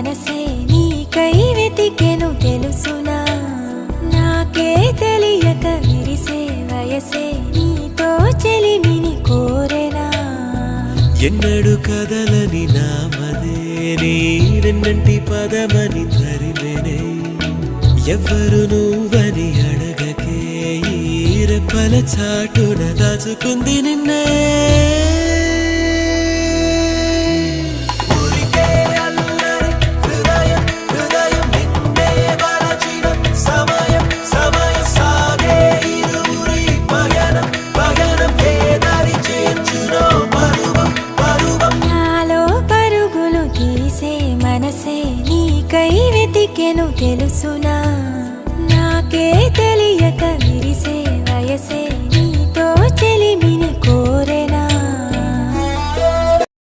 మనసే నీకై వెతికెను తెలుసునా నాకే తెలియక విరిసే వయసే నీతో చెలిమిని కోరెనా ఎన్నడు కదలని నామదే నీరెన్నంటి పదమని తరిమెనే ఎవ్వరు నువ్వని అడగకే ఈ రెప్పల చాటున దాచుకుంది నిన్నే మనసే నీకై వెతికెను తెలుసునా